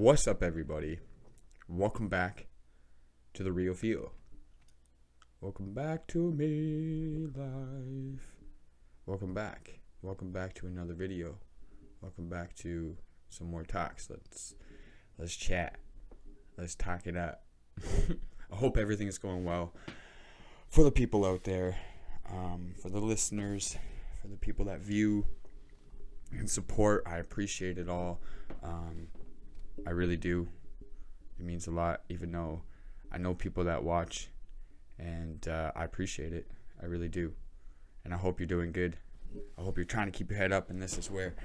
What's up, everybody? Welcome back to the Real Feel. Welcome back to me life. Welcome back. Welcome back to another video. Welcome back to some more talks. Let's chat. Let's talk it up. I hope everything is going well for the people out there, for the listeners, for the people that view and support. I appreciate it all. I really do. It means a lot, even though I know people that watch, and I appreciate it. I really do. And I hope you're doing good. I hope you're trying to keep your head up, and this is where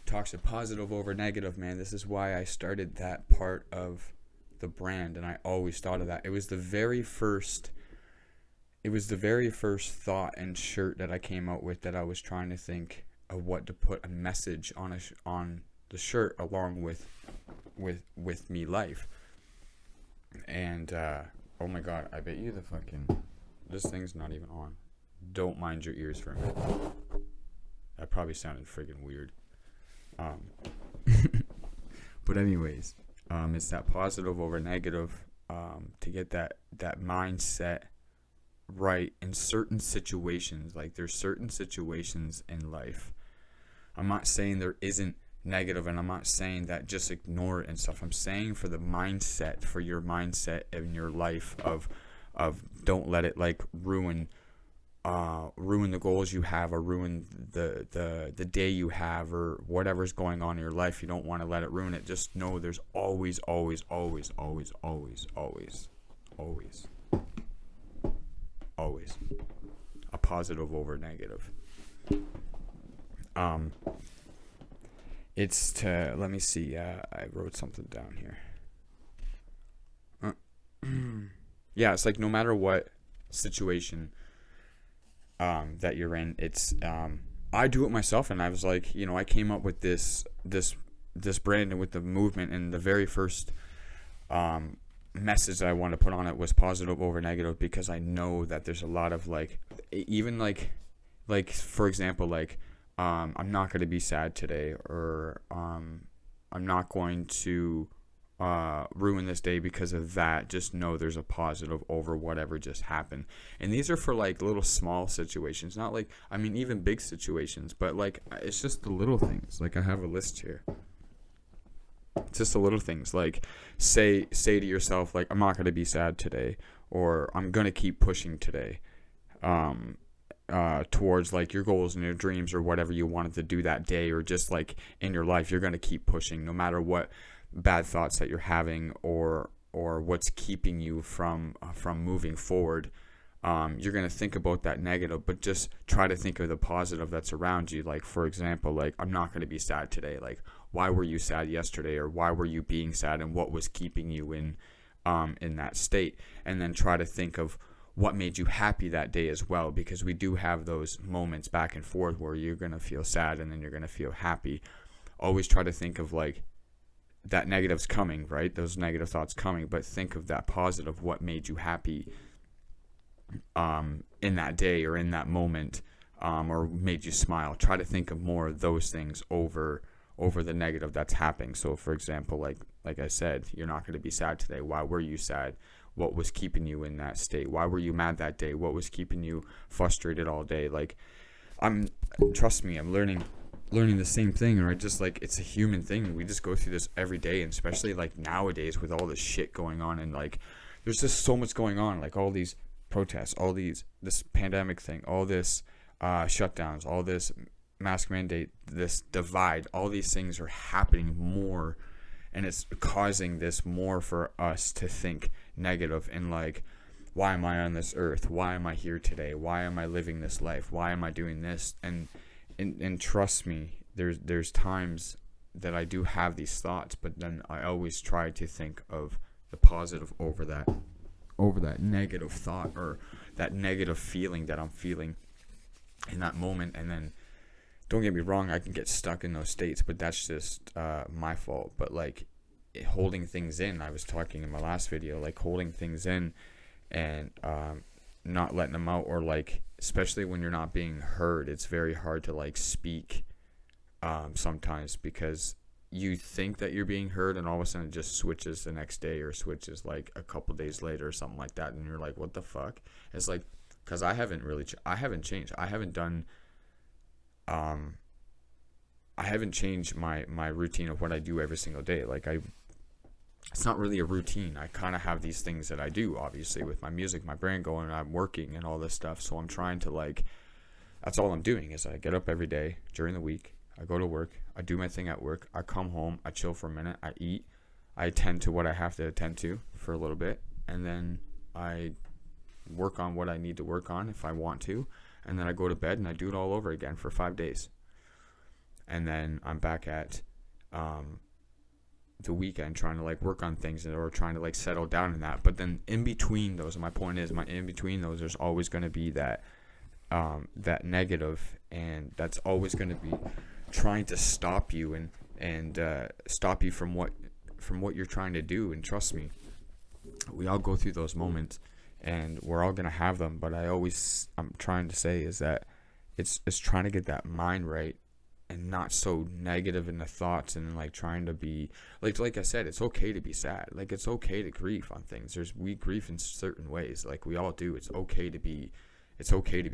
talks are positive over negative, man. This is why I started that part of the brand, and I always thought of that. It was the very first thought and shirt that I came out with, that I was trying to think of what to put a message on on the shirt along with me life. And oh my god, I bet you this thing's not even on. Don't mind your ears for a minute. That probably sounded friggin' weird. But anyways, it's that positive over negative, to get that mindset right in certain situations. Like, there's certain situations in life. I'm not saying there isn't negative, and I'm not saying that just ignore it and stuff. I'm saying for the mindset, for your mindset in your life of don't let it like ruin the goals you have, or ruin the day you have, or whatever's going on in your life. You don't want to let it ruin it. Just know there's always a positive over negative. It's to, let me see, I wrote something down here. Yeah, it's like no matter what situation that you're in, it's I do it myself, and I was like, I came up with this brand and with the movement, and the very first message that I wanted to put on it was positive over negative, because I know that there's a lot of even for example, I'm not going to be sad today, or I'm not going to ruin this day because of that. Just know there's a positive over whatever just happened. And these are for little small situations, not even big situations, but it's just the little things. I have a list here. It's just the little things, say to yourself, I'm not going to be sad today, or I'm going to keep pushing today. Towards your goals and your dreams, or whatever you wanted to do that day, or just in your life, you're going to keep pushing no matter what bad thoughts that you're having, or what's keeping you from moving forward. You're going to think about that negative, but just try to think of the positive that's around you. For example, I'm not going to be sad today. Why were you sad yesterday, or why were you being sad, and what was keeping you in that state? And then try to think of what made you happy that day as well, because we do have those moments back and forth where you're going to feel sad and then you're going to feel happy. Always try to think of that negative's coming, right? Those negative thoughts coming, but think of that positive, what made you happy in that day or in that moment, or made you smile. Try to think of more of those things over the negative that's happening. So for example, like I said, you're not going to be sad today. Why were you sad? What was keeping you in that state? Why were you mad that day? What was keeping you frustrated all day? Trust me, I'm learning the same thing, right? Just it's a human thing. We just go through this every day, and especially nowadays with all this shit going on, and there's just so much going on, all these protests, this pandemic thing, all this shutdowns, all this mask mandate, this divide, all these things are happening more, and it's causing this more for us to think negative and why am I on this earth? Why am I here today? Why am I living this life? Why am I doing this? And trust me, there's times that I do have these thoughts, but then I always try to think of the positive over that negative thought, or that negative feeling that I'm feeling in that moment. And then, don't get me wrong, I can get stuck in those states, but that's just my fault. But holding things in, I was talking in my last video, holding things in and not letting them out, or especially when you're not being heard, it's very hard to speak sometimes, because you think that you're being heard, and all of a sudden it just switches the next day, or switches like a couple days later or something like that, and you're like, what the fuck? It's like, because I haven't really I haven't changed. I haven't done I haven't changed my routine of what I do every single day. Like, it's not really a routine. I kind of have these things that I do, obviously, with my music, my brand going, and I'm working and all this stuff. So I'm trying to, like, that's all I'm doing is I get up every day during the week. I go to work. I do my thing at work. I come home. I chill for a minute. I eat. I attend to what I have to attend to for a little bit. And then I work on what I need to work on if I want to. And then I go to bed and I do it all over again for 5 days. And then I'm back at the weekend trying to, like, work on things, or trying to, like, settle down in that. But then in between those, my point is, in between those, there's always going to be that that negative, and that's always going to be trying to stop you and stop you from what you're trying to do. And trust me, we all go through those moments, and we're all going to have them. But I'm trying to say is that it's trying to get that mind right, and not so negative in the thoughts, and like trying to be like I said, it's okay to be sad. Like, it's okay to grieve on things. We grieve in certain ways, like we all do. It's okay to be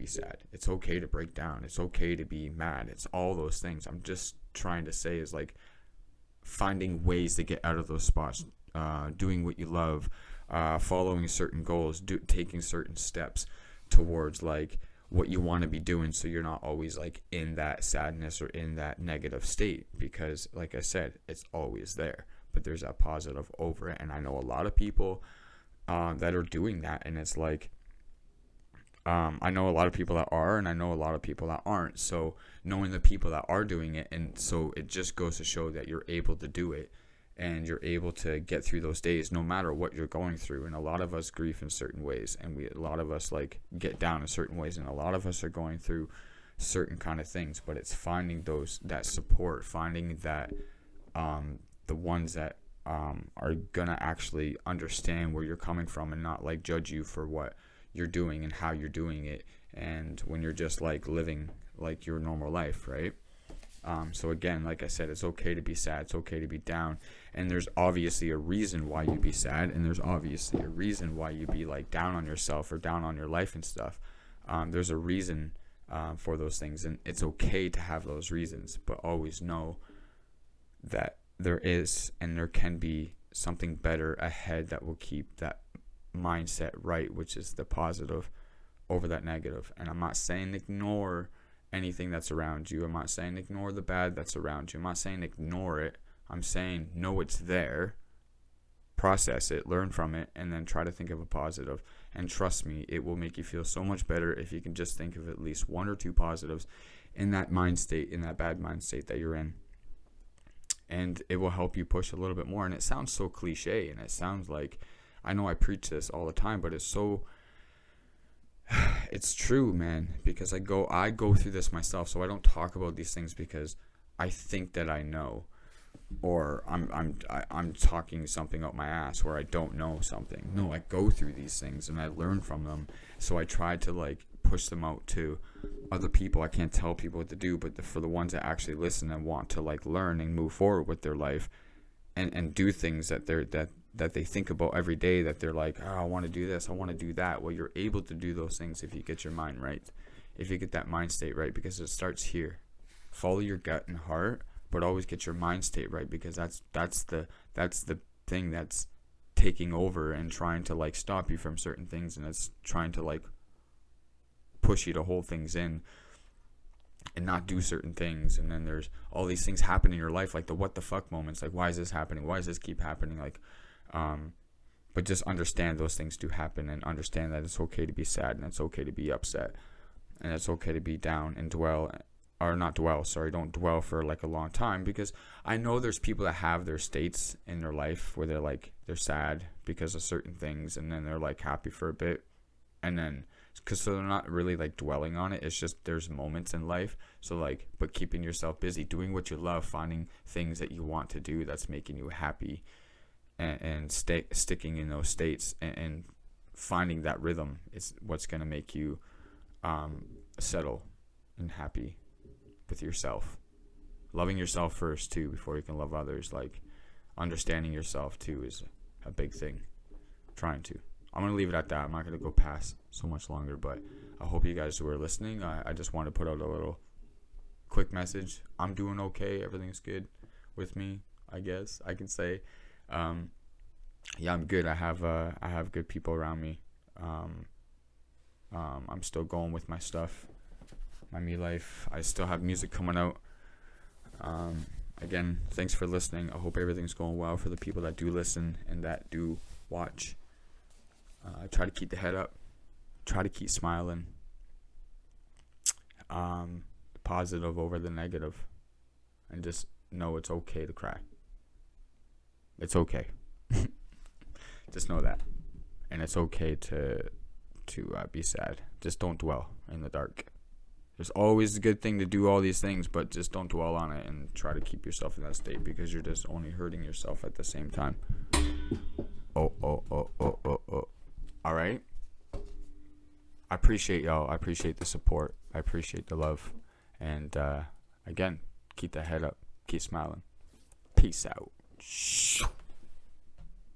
sad. It's okay to break down. It's okay to be mad. It's all those things. I'm just trying to say is, like, finding ways to get out of those spots, doing what you love, following certain goals, taking certain steps towards, like, what you want to be doing, so you're not always, like, in that sadness or in that negative state. Because, like I said, it's always there, but there's that positive over it. And I know a lot of people that are doing that, and it's like, I know a lot of people that are, and I know a lot of people that aren't. So knowing the people that are doing it, and so it just goes to show that you're able to do it, and you're able to get through those days no matter what you're going through. And a lot of us grieve in certain ways, and a lot of us, like, get down in certain ways, and a lot of us are going through certain kind of things. But it's finding that support, finding that the ones that are gonna actually understand where you're coming from, and not, like, judge you for what you're doing and how you're doing it, and when you're just, like, living like your normal life, right? So again, like I said, it's okay to be sad. It's okay to be down, and there's obviously a reason why you be sad, and there's obviously a reason why you be, like, down on yourself or down on your life and stuff. There's a reason for those things, and it's okay to have those reasons, but always know that there is, and there can be, something better ahead that will keep that mindset right, which is the positive over that negative. And I'm not saying ignore anything that's around you. I'm not saying ignore the bad that's around you. I'm not saying ignore it. I'm saying know it's there, process it, learn from it, and then try to think of a positive. And trust me, it will make you feel so much better if you can just think of at least one or two positives in that mind state, in that bad mind state that you're in. And it will help you push a little bit more. And it sounds so cliche, and it sounds like, I know I preach this all the time, but it's true, man, because I go through this myself. So I don't talk about these things because I think that I know, or I'm talking something out my ass where I don't know something. No, I go through these things and I learn from them. So I try to, like, push them out to other people. I can't tell people what to do, but for the ones that actually listen and want to, like, learn and move forward with their life, and do things that they think about every day, that they're like, oh, I want to do this, I want to do that. Well, you're able to do those things if you get your mind right, if you get that mind state right, because it starts here. Follow your gut and heart, but always get your mind state right, because that's the thing that's taking over and trying to, like, stop you from certain things, and it's trying to, like, push you to hold things in and not do certain things. And then there's all these things happen in your life, like the what the fuck moments, like, why is this happening, why does this keep happening, like, but just understand those things do happen, and understand that it's okay to be sad, and it's okay to be upset, and it's okay to be down and don't dwell for, like, a long time. Because I know there's people that have their states in their life where they're, like, they're sad because of certain things, and then they're, like, happy for a bit, and then so they're not really, like, dwelling on it. It's just there's moments in life. So, like, but keeping yourself busy, doing what you love, finding things that you want to do that's making you happy, and sticking in those states, and finding that rhythm is what's going to make you settle and happy with yourself. loving yourself first too before you can love others. Like, understanding yourself too is a big thing. Trying to. I'm gonna leave it at that. I'm not gonna go past so much longer, but I hope you guys were listening. I just want to put out a little quick message. I'm doing okay. Everything's good with me, I guess I can say. Yeah, I'm good. I have good people around me. I'm still going with my stuff, my me life. I still have music coming out. Again, thanks for listening. I hope everything's going well for the people that do listen and that do watch. Try to keep the head up. Try to keep smiling. Positive over the negative, and just know it's okay to cry. It's okay. Just know that, and it's okay to be sad. Just don't dwell in the dark. There's always a good thing to do all these things, but just don't dwell on it and try to keep yourself in that state, because you're just only hurting yourself at the same time. Oh. All right. I appreciate y'all. I appreciate the support. I appreciate the love. And again, keep the head up. Keep smiling. Peace out.